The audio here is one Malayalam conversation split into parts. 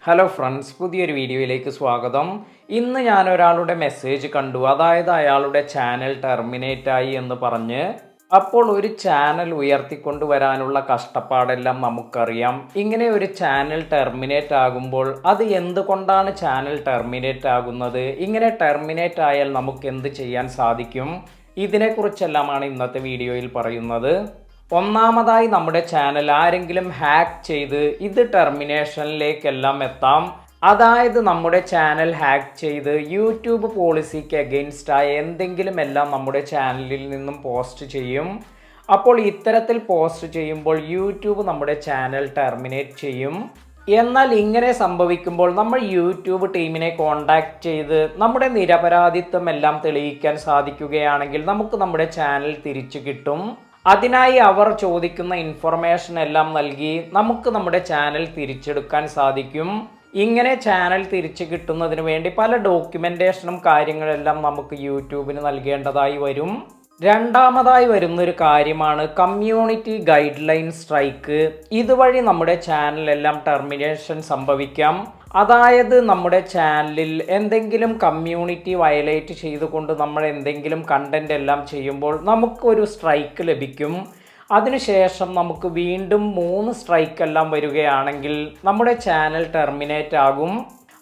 ഹലോ ഫ്രണ്ട്സ്, പുതിയൊരു വീഡിയോയിലേക്ക് സ്വാഗതം. ഇന്ന് ഞാൻ ഒരാളുടെ മെസ്സേജ് കണ്ടു. അതായത് അയാളുടെ ചാനൽ ടെർമിനേറ്റ് ആയി എന്ന് പറഞ്ഞ്. അപ്പോൾ ഒരു ചാനൽ ഉയർത്തിക്കൊണ്ടുവരാനുള്ള കഷ്ടപ്പാടെല്ലാം നമുക്കറിയാം. ഇങ്ങനെ ഒരു ചാനൽ ടെർമിനേറ്റ് ആകുമ്പോൾ അത് എന്തുകൊണ്ടാണ് ചാനൽ ടെർമിനേറ്റ് ആകുന്നത്, ഇങ്ങനെ ടെർമിനേറ്റ് ആയാൽ നമുക്ക് എന്ത് ചെയ്യാൻ സാധിക്കും, ഇതിനെക്കുറിച്ചെല്ലാമാണ് ഇന്നത്തെ വീഡിയോയിൽ പറയുന്നത്. ഒന്നാമതായി നമ്മുടെ ചാനൽ ആരെങ്കിലും ഹാക്ക് ചെയ്ത് ഇത് ടെർമിനേഷനിലേക്കെല്ലാം എത്താം. അതായത് നമ്മുടെ ചാനൽ ഹാക്ക് ചെയ്ത് യൂട്യൂബ് പോളിസിക്ക് അഗെയിൻസ്റ്റ് ആയ എന്തെങ്കിലും എല്ലാം നമ്മുടെ ചാനലിൽ നിന്നും പോസ്റ്റ് ചെയ്യും. അപ്പോൾ ഇത്തരത്തിൽ പോസ്റ്റ് ചെയ്യുമ്പോൾ യൂട്യൂബ് നമ്മുടെ ചാനൽ ടെർമിനേറ്റ് ചെയ്യും. എന്നാൽ ഇങ്ങനെ സംഭവിക്കുമ്പോൾ നമ്മൾ യൂട്യൂബ് ടീമിനെ കോൺടാക്ട് ചെയ്ത് നമ്മുടെ നിരപരാധിത്വം എല്ലാം തെളിയിക്കാൻ സാധിക്കുകയാണെങ്കിൽ നമുക്ക് നമ്മുടെ ചാനൽ തിരിച്ചു കിട്ടും. അതിനായി അവർ ചോദിക്കുന്ന ഇൻഫർമേഷൻ എല്ലാം നൽകി നമുക്ക് നമ്മുടെ ചാനൽ തിരിച്ചെടുക്കാൻ സാധിക്കും. ഇങ്ങനെ ചാനൽ തിരിച്ചു കിട്ടുന്നതിന് വേണ്ടി പല ഡോക്യുമെന്റേഷനും കാര്യങ്ങളെല്ലാം നമുക്ക് യൂട്യൂബിന് നൽകേണ്ടതായി വരും. രണ്ടാമതായി വരുന്നൊരു കാര്യമാണ് കമ്മ്യൂണിറ്റി ഗൈഡ് ലൈൻ സ്ട്രൈക്ക്. ഇതുവഴി നമ്മുടെ ചാനലെല്ലാം ടെർമിനേഷൻ സംഭവിക്കാം. അതായത് നമ്മുടെ ചാനലിൽ എന്തെങ്കിലും കമ്മ്യൂണിറ്റി വയലേറ്റ് ചെയ്തുകൊണ്ട് നമ്മൾ എന്തെങ്കിലും കണ്ടന്റ് എല്ലാം ചെയ്യുമ്പോൾ നമുക്കൊരു സ്ട്രൈക്ക് ലഭിക്കും. അതിനുശേഷം നമുക്ക് വീണ്ടും 3 സ്ട്രൈക്ക് എല്ലാം വരികയാണെങ്കിൽ നമ്മുടെ ചാനൽ ടെർമിനേറ്റ് ആകും.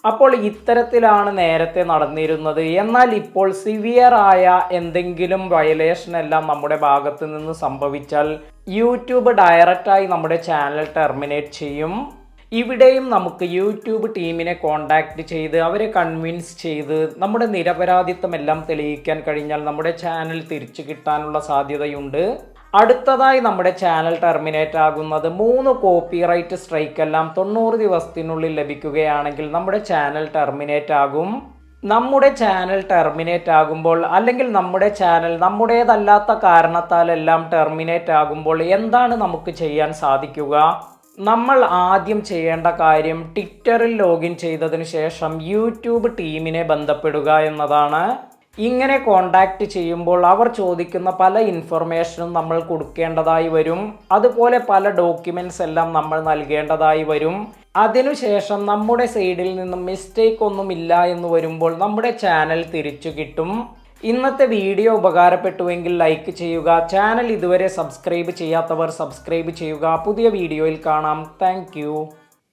അപ്പോൾ ഇത്തരത്തിലാണ് നേരത്തെ നടന്നിരുന്നത്. എന്നാൽ ഇപ്പോൾ സിവിയർ ആയ എന്തെങ്കിലും വയലേഷൻ എല്ലാം നമ്മുടെ ഭാഗത്ത് നിന്ന് സംഭവിച്ചാൽ യൂട്യൂബ് ഡയറക്റ്റായി നമ്മുടെ ചാനൽ ടെർമിനേറ്റ് ചെയ്യും. ഇവിടെയും നമുക്ക് യൂട്യൂബ് ടീമിനെ കോൺടാക്റ്റ് ചെയ്ത് അവരെ കൺവിൻസ് ചെയ്ത് നമ്മുടെ നിരപരാധിത്വം എല്ലാം തെളിയിക്കാൻ കഴിഞ്ഞാൽ നമ്മുടെ ചാനൽ തിരിച്ചു കിട്ടാനുള്ള സാധ്യതയുണ്ട്. അടുത്തതായി നമ്മുടെ ചാനൽ ടെർമിനേറ്റ് ആകുന്നത് 3 കോപ്പിറൈറ്റ് സ്ട്രൈക്ക് എല്ലാം 90 ദിവസത്തിനുള്ളിൽ ലഭിക്കുകയാണെങ്കിൽ നമ്മുടെ ചാനൽ ടെർമിനേറ്റ് ആകും. നമ്മുടെ ചാനൽ ടെർമിനേറ്റ് ആകുമ്പോൾ അല്ലെങ്കിൽ നമ്മുടെ ചാനൽ നമ്മുടേതല്ലാത്ത കാരണത്താൽ എല്ലാം ടെർമിനേറ്റ് ആകുമ്പോൾ എന്താണ് നമുക്ക് ചെയ്യാൻ സാധിക്കുക? നമ്മൾ ആദ്യം ചെയ്യേണ്ട കാര്യം ട്വിറ്ററിൽ ലോഗിൻ ചെയ്തതിനു ശേഷം യൂട്യൂബ് ടീമിനെ ബന്ധപ്പെടുക എന്നതാണ്. ഇങ്ങനെ കോണ്ടാക്ട് ചെയ്യുമ്പോൾ അവർ ചോദിക്കുന്ന പല ഇൻഫർമേഷനും നമ്മൾ കൊടുക്കേണ്ടതായി വരും. അതുപോലെ പല ഡോക്യുമെന്റ്സ് എല്ലാം നമ്മൾ നൽകേണ്ടതായി വരും. അതിനുശേഷം നമ്മുടെ സൈഡിൽ നിന്നും മിസ്റ്റേക്ക് ഒന്നുമില്ല എന്ന് വരുമ്പോൾ നമ്മുടെ ചാനൽ തിരിച്ചു കിട്ടും. ഇന്നത്തെ വീഡിയോ ഉപകാരപ്പെട്ടുവെങ്കിൽ ലൈക്ക് ചെയ്യുക. ചാനൽ ഇതുവരെ സബ്സ്ക്രൈബ് ചെയ്യാത്തവർ സബ്സ്ക്രൈബ് ചെയ്യുക. പുതിയ വീഡിയോയിൽ കാണാം. താങ്ക്